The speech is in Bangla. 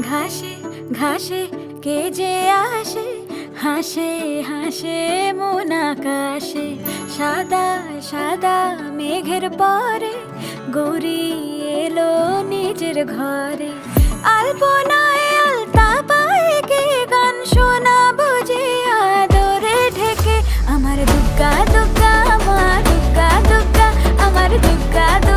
ঘাসে ঘাসে কে যে আসে, হাসে হাসে মন আকাশে। সাদা সাদা মেঘের পরে গৌরী এলো নিজের ঘরে। আলপনায় আলতা পায়ে কে গান শোনাবো যে আদরে ঢেকে। আমার দুগ্গা দুগ্গা মা দুগ্গা দুগ্গা, আমার দুগ্গা দুগ্গা